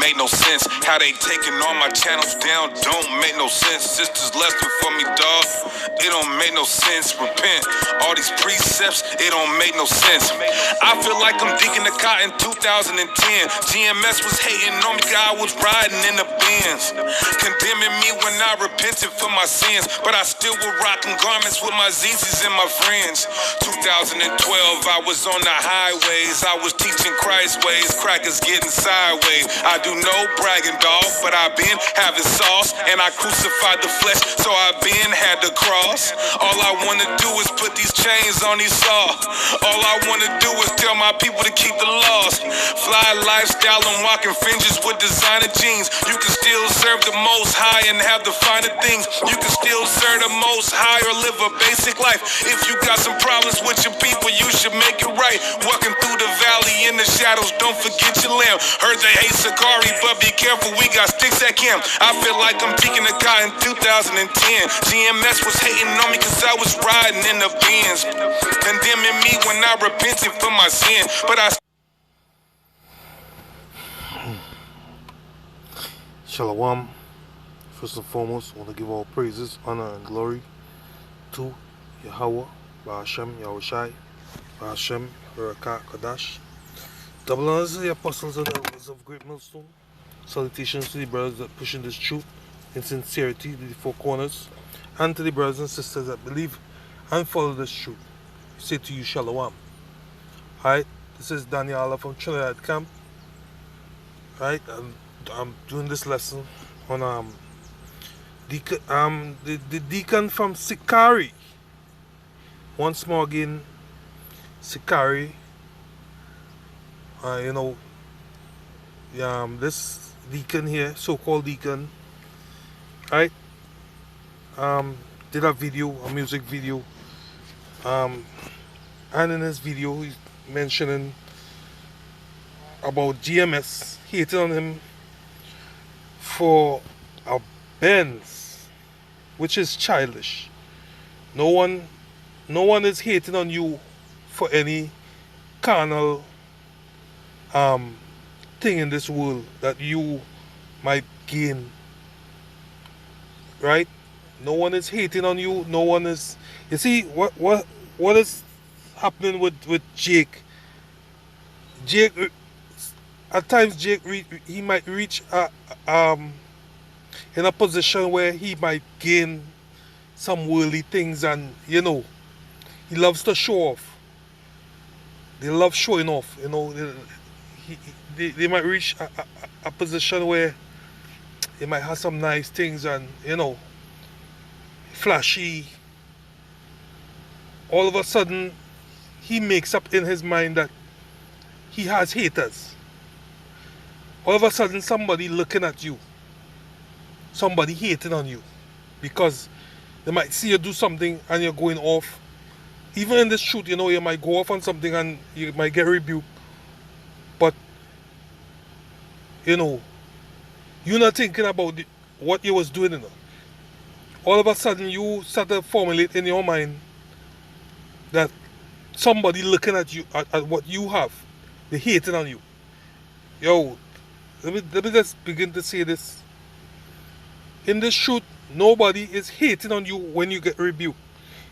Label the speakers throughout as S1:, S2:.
S1: make no sense. How they taking all my channels down don't make no sense. Sisters lusting for me, dog. It don't make no sense. Repent. All these precepts, it don't make no sense. I feel like I'm digging the cot in 2010. GMS was hating on me, God was riding in the Benz, condemning me when I repented for my sins. But I still was rocking garments with my ZZs and my friends. 2012, I was on the highways. I was teaching Christ ways. Crackers getting sideways. I do no bragging, dog, but I been having sauce, and I crucified the flesh, so I been had the cross. All I wanna do is put these chains on these saw. All I wanna do is tell my people to keep the laws. Fly lifestyle and walking fringes with designer jeans. You can still serve the Most High and have the finer things. You can still serve the Most High or live a basic life. If you got some problems with your people, you should make it right. Walking through the valley in the shadows, don't forget your lamb. Heard they hate Sakari, but be careful, we got sticks at camp. I feel like I'm taking the car in 2010. GMS was hating on me cause I was riding in the Benz, condemning me when I repented for my sin. But I
S2: Shalom. First and foremost, I want to give all praises, honor, and glory to Yahweh, Ba'ashem, Yahushai, Ba'ashem, Barakat, Kadash. Double honors to the apostles and elders of Great Millstone. Salutations to the brothers that pushing this truth in sincerity to the four corners, and to the brothers and sisters that believe and follow this truth. I say to you, Shalom. Alright, this is Daniela from Trinidad Camp. Alright, I'm doing this lesson on the deacon from Sikari. Once more again, Sikari. This deacon here, so-called deacon, right? Did a music video, and in this video he's mentioning about GMS hating on him for a Benz, which is childish. No one is hating on you for any carnal thing in this world that you might gain, right? No one is hating on you. No one is. You see what is happening with Jake? Jake, at times Jake he might reach in a position where he might gain some worldly things, and he loves to show off. They love showing off. They might reach a position where they might have some nice things and flashy. All of a sudden he makes up in his mind that he has haters. All of a sudden somebody looking at you, somebody hating on you because they might see you do something and you're going off. Even in this shoot, you might go off on something and you might get rebuked, but you're not thinking about what you was doing. All of a sudden you start to formulate in your mind that somebody looking at you, at what you have, they're hating on you. Let me just begin to say this. In this shoot, nobody is hating on you when you get rebuked.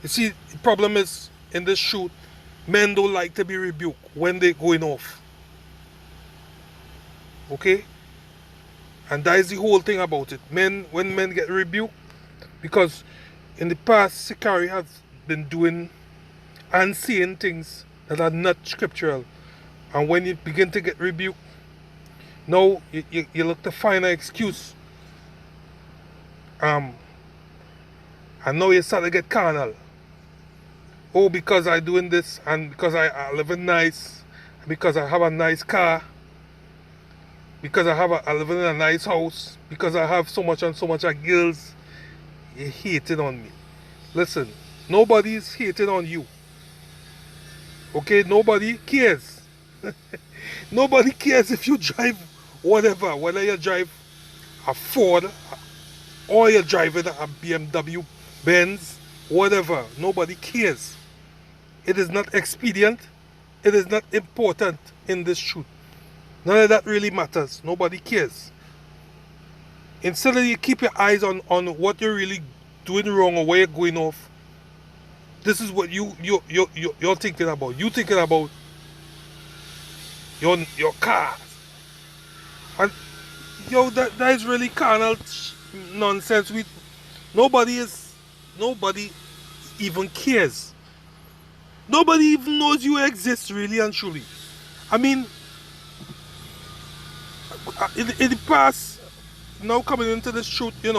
S2: You see, the problem is, in this shoot, men don't like to be rebuked when they're going off. Okay? And that is the whole thing about it. When men get rebuked, because in the past, Sikari has been doing and saying things that are not scriptural. And when you begin to get rebuked, now you look to find an excuse. And now you start to get carnal. Oh, because I'm doing this, and because I live in nice, because I have a nice car, because I live in a nice house, because I have so much and so much of girls, you're hating on me. Listen, nobody is hating on you. Okay, nobody cares. Nobody cares if you drive whatever, whether you drive a Ford or you're driving a BMW, Benz, whatever. Nobody cares. It is not expedient. It is not important in this shoot. None of that really matters. Nobody cares. Instead of you keep your eyes on what you're really doing wrong or where you're going off, this is what you're thinking about. You thinking about your car. And that is really carnal nonsense. Nobody even cares. Nobody even knows you exist, really and truly. I mean, in the past, now coming into this truth, in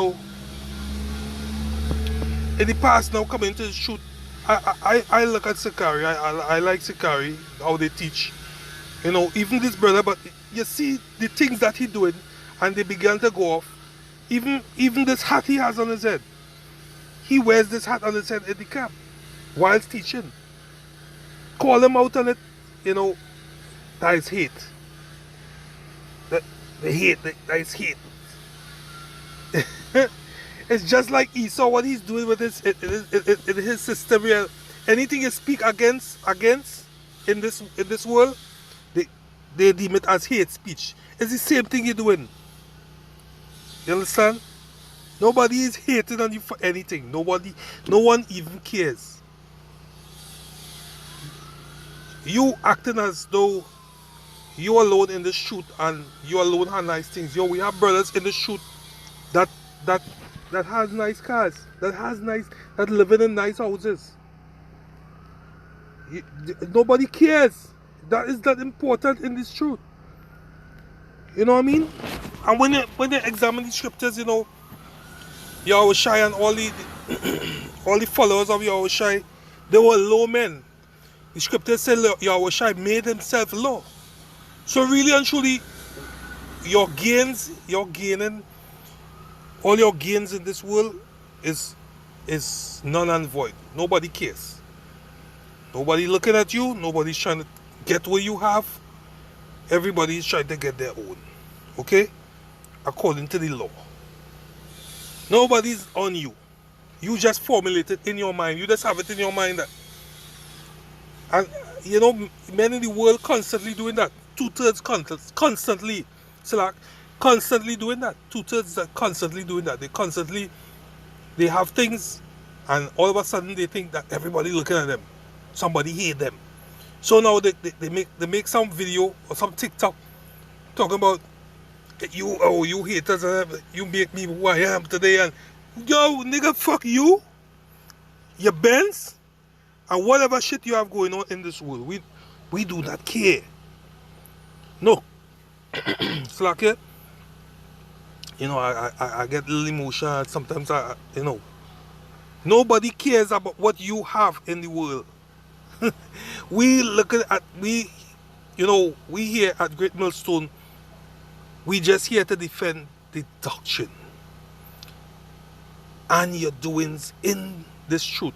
S2: the past, now coming into this truth, I look at Sakari. I like Sakari, how they teach. Even this brother, but you see the things that he doing, and they began to go off. Even this hat he has on his head. He wears this hat on his head in the camp whilst teaching. Call him out on it, that is hate. The hate, that is hate. It's just like Esau, what he's doing with his system here. Anything you speak against in this world, they deem it as hate speech. It's the same thing you're doing. You understand? Nobody is hating on you for anything. No one even cares. You acting as though you alone in the shoot and you alone have nice things. We have brothers in the shoot that has nice cars, that living in nice houses. Nobody cares. That is not important in this truth. You know what I mean? And when they examine the scriptures, Yahushua and all the followers of Yahushua, they were low men. The scriptures say Yahushua made himself low. So really and truly, all your gains in this world is none and void. Nobody cares. Nobody looking at you. Nobody's trying to get what you have. Everybody's trying to get their own. Okay? According to the law. Nobody's on you. You just formulate it in your mind. You just have it in your mind that. And men in the world constantly doing that. 2/3 constantly. Constantly doing that. 2/3 are constantly doing that. They have things, and all of a sudden they think that everybody looking at them. Somebody hate them. So now they make some video or some TikTok talking about you haters and you make me who I am today, and yo nigga, fuck you, your Benz, and whatever shit you have going on in this world. We do not care. No. Slack it. I get a little emotional. Sometimes nobody cares about what you have in the world. We here at Great Millstone, we just here to defend the doctrine and your doings in this truth.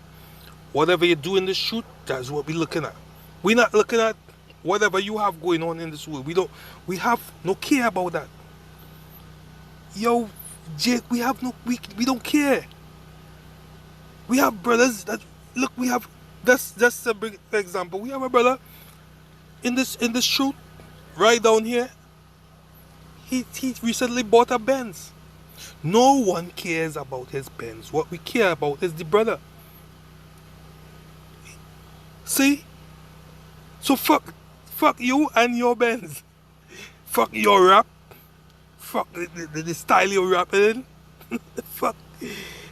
S2: Whatever you do in this truth, that's what we're looking at. We're not looking at whatever you have going on in this world. We have no care about that. Yo, Jake, we don't care. We have brothers that look. We have just to bring for example. We have a brother in this truth right down here. He recently bought a Benz. No one cares about his Benz. What we care about is the brother. See? So fuck you and your Benz. Fuck your rap. Fuck the style you're rapping.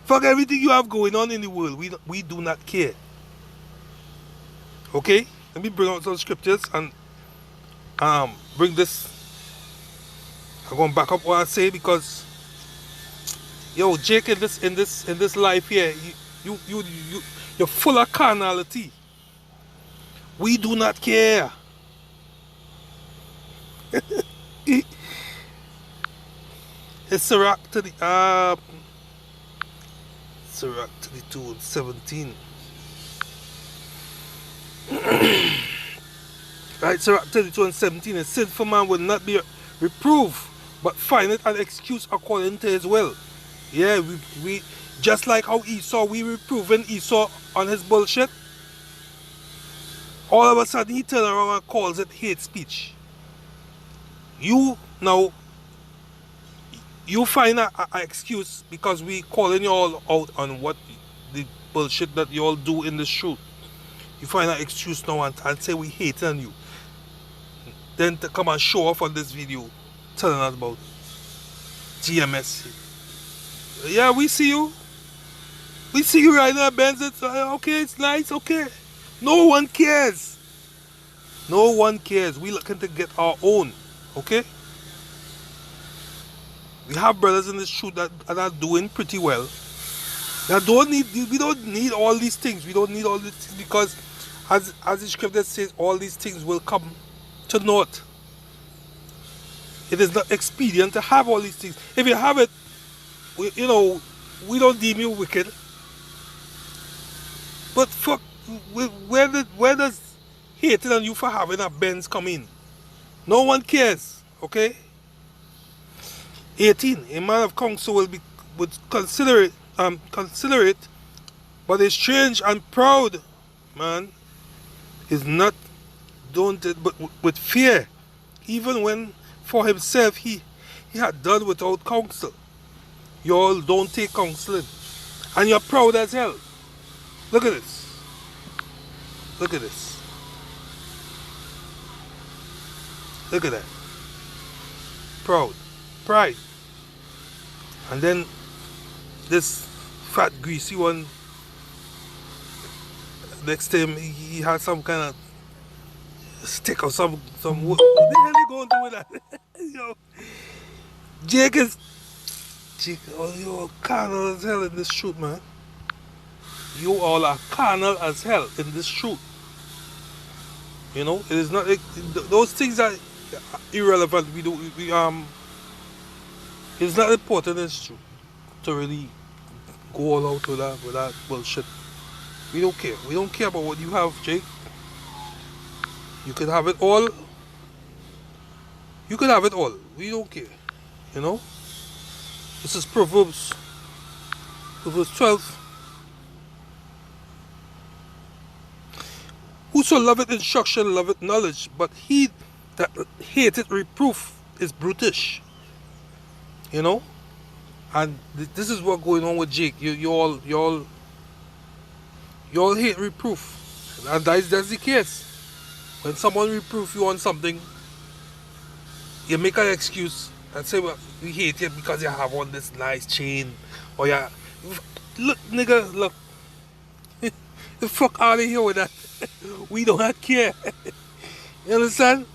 S2: fuck everything you have going on in the world. We do not care. Okay? Let me bring out some scriptures and bring this. I'm going to back up what I say, because yo, Jake, in this life here, you're full of carnality. We do not care. It's Sirach 32:17. Right, Sirach 32:17. A sinful man will not be reproved, but findeth an excuse according to his will. Yeah, we just like how Esau, we reproving Esau on his bullshit. All of a sudden he turns around and calls it hate speech. You now, you find a excuse because we calling you all out on what the bullshit that you all do in the shoot. You find an excuse now and say we hate on you. Then to come and show off on this video telling us about GMS. Yeah, we see you. We see you right now, Benz. It's okay, it's nice, okay. No one cares. No one cares. We looking to get our own, okay? We have brothers in this shoot that are doing pretty well. That we don't need all these things. We don't need all these things because as the scripture says, all these things will come to naught. It is not expedient to have all these things. If you have it, we don't deem you wicked. But fuck, where does hating on you for having a Benz come in? No one cares, okay? 18. A man of counsel would consider it, but a strange and proud man is not daunted, but with fear, even when for himself he had done without counsel. You all don't take counseling, and you're proud as hell. Look at this. Look at this. Look at that. Proud. Pride. And then this fat greasy one, next time he had some kind of stick or some what the hell you going to do with that? Yo, Jake, oh, you're carnal as hell in this shoot, man. You all are carnal as hell in this shoot. You know, it is not those things are irrelevant. It's not important in this shoot to really go all out with that bullshit. We don't care. We don't care about what you have, Jake. You could have it all. You could have it all. We don't care. You know? This is Proverbs 12. Whoso loveth instruction loveth knowledge, but he that hateth reproof is brutish. You know? And this is what going on with Jake. You all hate reproof. And that's the case. When someone reproof you on something, you make an excuse and say, well, we hate you because you have on this nice chain. Or you look, nigga, look. The fuck out of here with that. We do not care. You understand?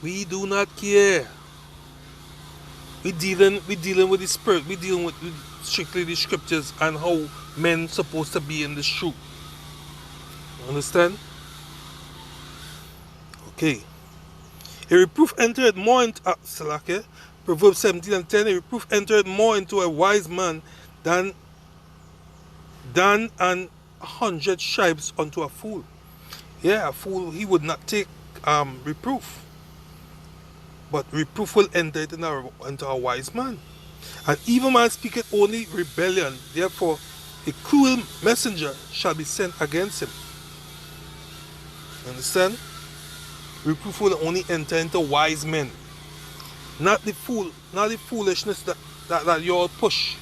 S2: We do not care. We dealing with the spirit. We dealing with strictly the scriptures and how men supposed to be in the truth. Understand? Okay. A reproof entered more into Proverbs 17:10. A reproof entered more into a wise man than 100 stripes unto a fool. Yeah, a fool, he would not take reproof. But reproof will enter it into a wise man. And evil man speaketh only rebellion. Therefore, a cruel messenger shall be sent against him. Understand? Reproof will only enter into wise men. Not the foolishness that you all push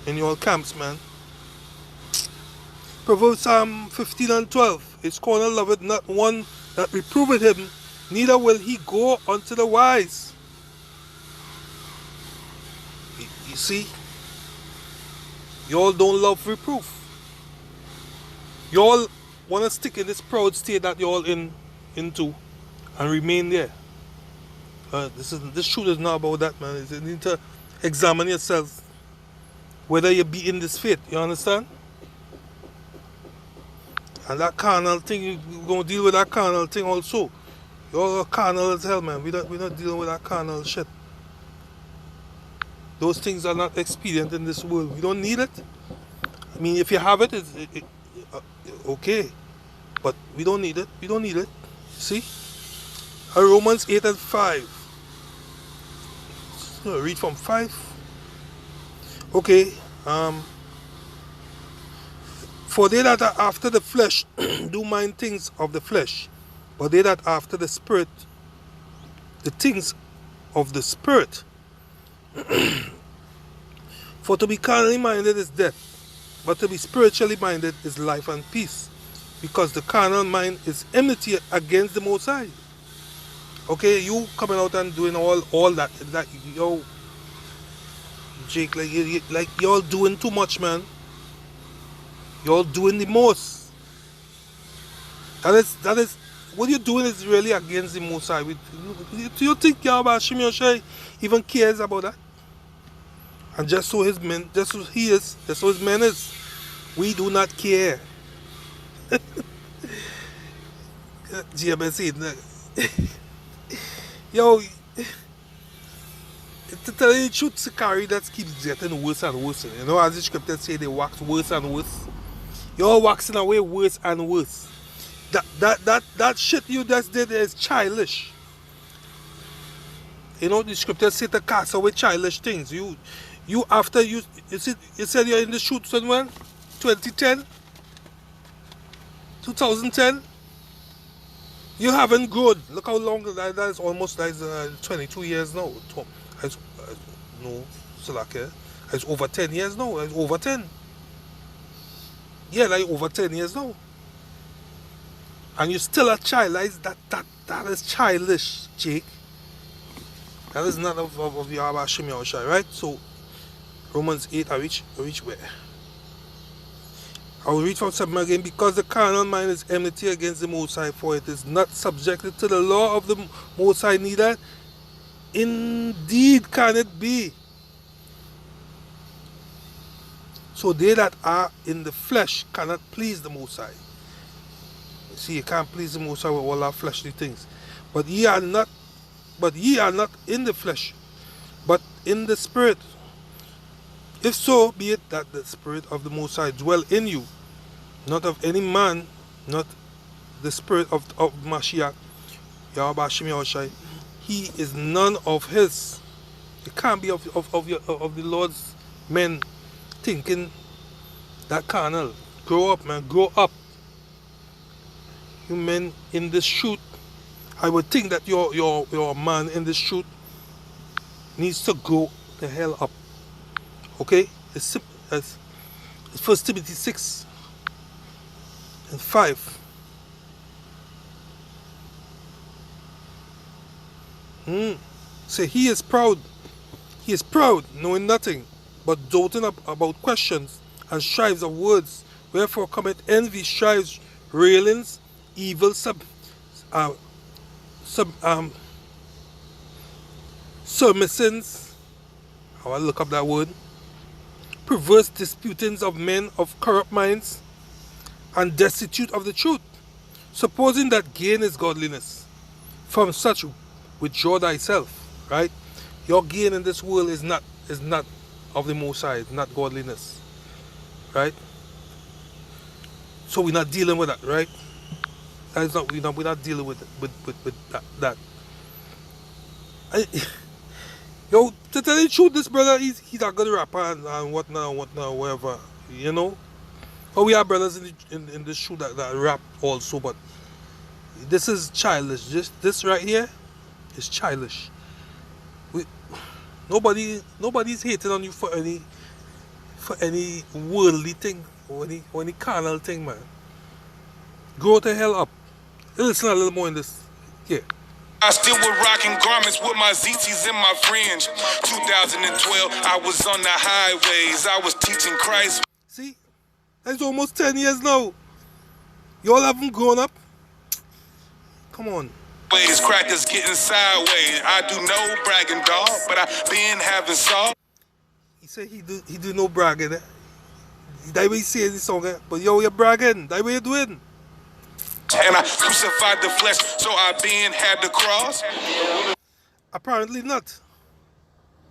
S2: in your camps, man. Proverbs 15:12. His corner loveth not one that reproveth him, neither will he go unto the wise. You see? You all don't love reproof. You all want to stick in this proud state that you're all into and remain there. This truth is not about that, man. You need to examine yourself whether you be in this faith. You understand? And that carnal thing, you're going to deal with that carnal thing also. You're carnal as hell, man. We're not dealing with that carnal shit. Those things are not expedient in this world. We don't need it. I mean, if you have it, it's okay. But we don't need it. We don't need it. See? Romans 8:5. Read from 5. Okay. For they that are after the flesh do mind things of the flesh, but they that are after the spirit the things of the spirit. For to be carnally minded is death, but to be spiritually minded is life and peace. Because the carnal mind is enmity against the Most High. Okay, you coming out and doing all that, yo, Jake, like y'all doing too much, man. Y'all doing the most. That is what you're doing is really against the Most High. Do you think Yahweh Hashem Yoshai even cares about that? And just so his men, just so he is, just so his men is, we do not care. GMS, yo, to tell you the truth, Sakari, that keeps getting worse and worse. You know, as the scriptures say, they wax worse and worse. You're waxing away worse and worse. That shit you just did is childish. You know, the scriptures say to cast away childish things. You after you said you're in the shoot somewhere, 2010, 2010. You haven't grown. Look how long that is. Almost like 22 years now. No, Salake. It's over 10 years now. It's over 10. Yeah, like over 10 years now. And you're still a child. That is childish, Jake. That is not of Yahweh Hashem Yahushua, right? So, Romans 8, I reach where? I will read from 7 again. Because the carnal mind is enmity against the Most High, for it is not subjected to the law of the Most High, neither indeed can it be. So they that are in the flesh cannot please the Most High. You see, you can't please the Most High with all our fleshly things. But ye are not in the flesh, but in the Spirit. If so, be it that the Spirit of the Most High dwell in you, not of any man, not the Spirit of Mashiach, Yahweh Hashem Yahushai. He is none of his. It can't be of the Lord's men thinking that carnal. Grow up, man. Grow up. You men in this shoot, I would think that your man in this shoot needs to grow the hell up. Okay? It's simple as 1 Timothy 6 and 5. Say he is proud, knowing nothing, but doting about questions and strives of words. Wherefore cometh envy, strives, railings, evil submissions. How I look up that word. Perverse disputings of men of corrupt minds, and destitute of the truth, supposing that gain is godliness. From such withdraw thyself. Right? Your gain in this world is not of the Most High, it's not godliness. Right? So we're not dealing with that, right? That is not, we're not dealing with that. Yo, to tell you the truth, this brother, he's a good rapper and whatnot, whatever, you know. But we have brothers in this shoe that rap also, but this is childish. This right here is childish. Nobody's hating on you for any worldly thing or any carnal thing, man. Grow the hell up. Listen a little more in this. Yeah.
S1: I still was rocking garments with my ZTs and my fringe. 2012, I was on the highways. I was teaching Christ.
S2: See? That's almost 10 years now. Y'all haven't grown up? Come on.
S1: Ways, crackers getting sideways. I do no bragging, dog, but I been having salt.
S2: He said he do no bragging. That way he say in the song, but yo, you're bragging. That way you're doing.
S1: And I crucified the flesh, so I been had the cross.
S2: Apparently not.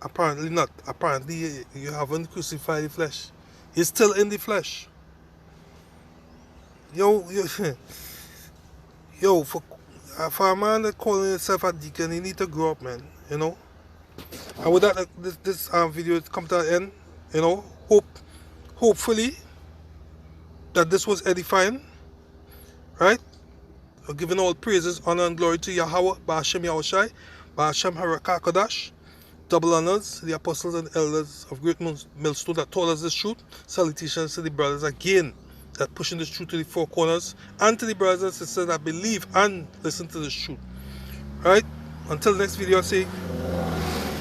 S2: Apparently not. Apparently you haven't crucified the flesh. You're still in the flesh. Yo, for a man that calling himself a deacon, he need to grow up, man. You know. And with that, this video come to an end. You know. Hopefully that this was edifying. Right? Giving all praises, honor, and glory to Yahweh, Ba'ashem Yahushai, Ba'ashem Harakakodash. Double honors to the apostles and elders of Great Millstone that taught us this truth. Salutations to the brothers again that pushing this truth to the four corners, and to the brothers and sisters that believe and listen to this truth. Right? Until the next video, I say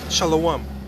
S2: Shalom.